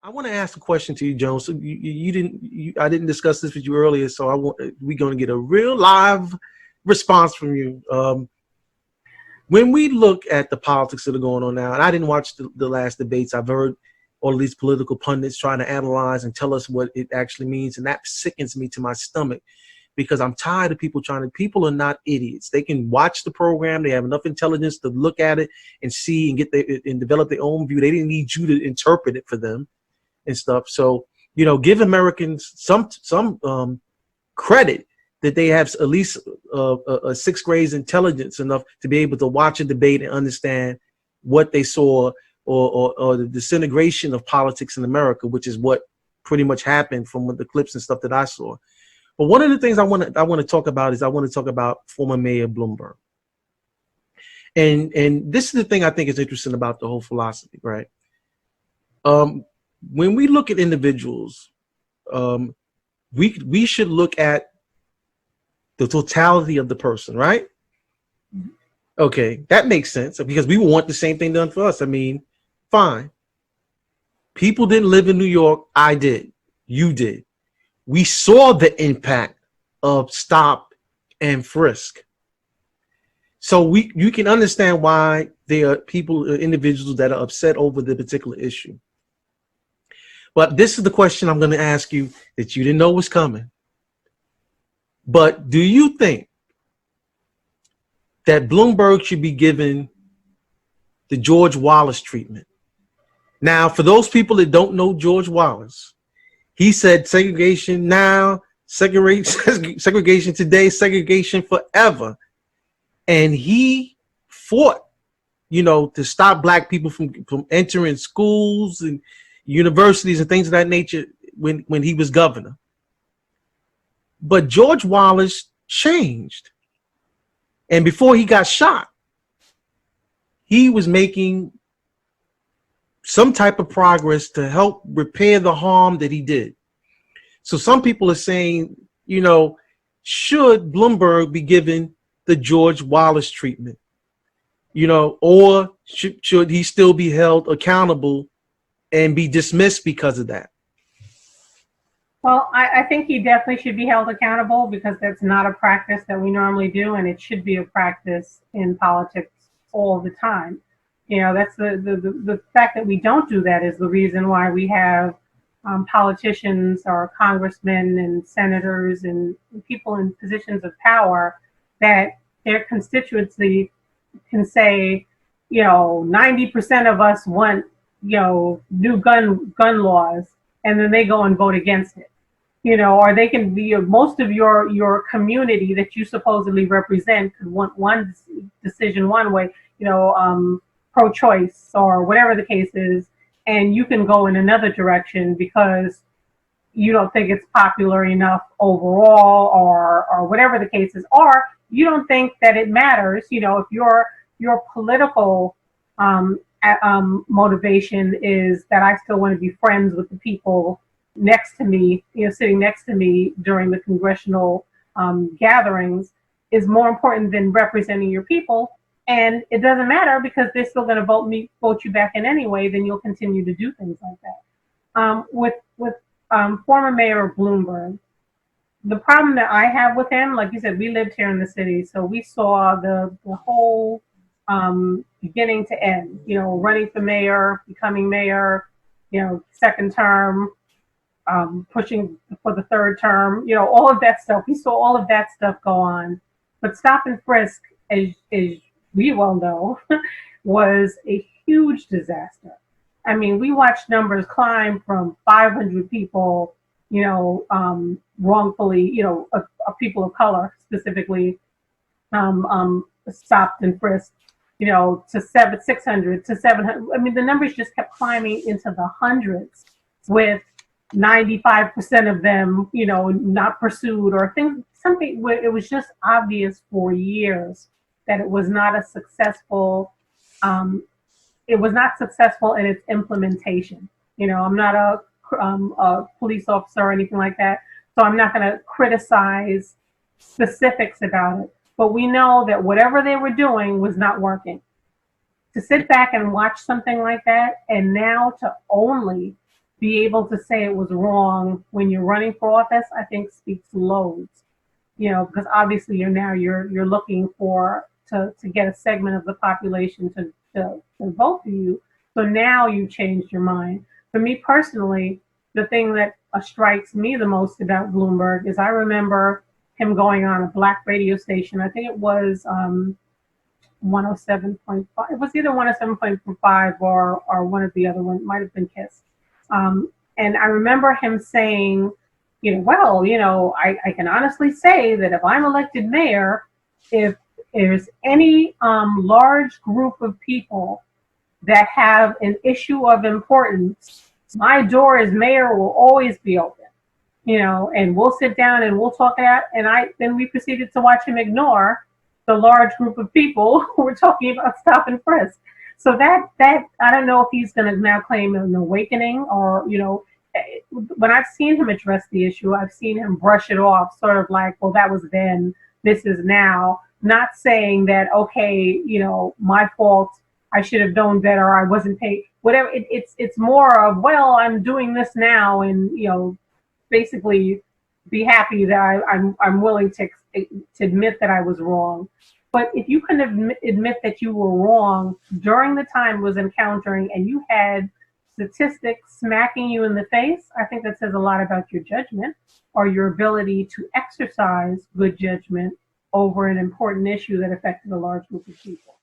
I want to ask a question to you, Jones. So I didn't discuss this with you earlier, so we're going to get a real live response from you. When we look at the politics that are going on now, and I didn't watch the last debates, I've heard all of these political pundits trying to analyze and tell us what it actually means, and that sickens me to my stomach because I'm tired of people people are not idiots. They can watch the program. They have enough intelligence to look at it and see and and develop their own view. They didn't need you to interpret it for them and stuff. So, give Americans some credit that they have at least a sixth grade intelligence enough to be able to watch a debate and understand what they saw or the disintegration of politics in America, which is what pretty much happened from the clips and stuff that I saw. But one of the things I want to talk about former Mayor Bloomberg. And this is the thing I think is interesting about the whole philosophy, right? When we look at individuals, we should look at the totality of the person, right? Okay, that makes sense because we want the same thing done for us. I mean, fine. People didn't live in New York. I did. You did. We saw the impact of stop and frisk. So you can understand why there are individuals that are upset over the particular issue. But this is the question I'm going to ask you that you didn't know was coming. But do you think that Bloomberg should be given the George Wallace treatment? Now, for those people that don't know George Wallace, he said segregation now, segregation today, segregation forever. And he fought, to stop black people from entering schools and universities and things of that nature when he was governor. But George Wallace changed. And before he got shot, he was making some type of progress to help repair the harm that he did. So some people are saying, should Bloomberg be given the George Wallace treatment? Or should he still be held accountable and be dismissed because of that? Well, I think he definitely should be held accountable because that's not a practice that we normally do, and it should be a practice in politics all the time. That's the fact that we don't do that is the reason why we have politicians or congressmen and senators and people in positions of power that their constituency can say, 90% of us want, new gun laws, and then they go and vote against it. Or they can be most of your community that you supposedly represent could want one decision one way, pro-choice or whatever the case is, and you can go in another direction because you don't think it's popular enough overall or whatever the case is, or you don't think that it matters. If your political motivation is that I still want to be friends with the people next to me, sitting next to me during the congressional gatherings is more important than representing your people. And it doesn't matter because they're still going to vote you back in anyway, then you'll continue to do things like that. With former Mayor Bloomberg, the problem that I have with him, like you said, we lived here in the city, so we saw the whole beginning to end, running for mayor, becoming mayor, second term, pushing for the third term, all of that stuff. We saw all of that stuff go on. But stop and frisk, as we well know, was a huge disaster. I mean, we watched numbers climb from 500 people, wrongfully, people of color specifically, stopped and frisked, to 600 to 700. I mean, the numbers just kept climbing into the hundreds, with 95% of them, not pursued or something where it was just obvious for years that it was not a successful. It was not successful in its implementation. I'm not a police officer or anything like that, so I'm not going to criticize specifics about it. But we know that whatever they were doing was not working. To sit back and watch something like that, and now to only be able to say it was wrong when you're running for office, I think speaks loads. You know, because obviously you're looking for to get a segment of the population to vote for you. So now you changed your mind. For me personally, the thing that strikes me the most about Bloomberg is I remember him going on a black radio station. I think it was 107.5. It was either 107.5 or one of the other ones. It might have been Kiss. And I remember him saying, you know, well, you know, I can honestly say that if I'm elected mayor, if there's any large group of people that have an issue of importance, my door as mayor will always be open. You know, and we'll sit down and we'll talk it out. And then we proceeded to watch him ignore the large group of people who were talking about stop and frisk. So that I don't know if he's going to now claim an awakening, or, you know, when I've seen him address the issue, I've seen him brush it off, sort of like, well, that was then, this is now. Not saying that, okay, you know, my fault, I should have known better, I wasn't paid, whatever. It's more of, well, I'm doing this now, and, you know, basically be happy that I'm willing to admit that I was wrong. But if you can admit that you were wrong during the time was encountering, and you had statistics smacking you in the face, I think that says a lot about your judgment or your ability to exercise good judgment over an important issue that affected a large group of people.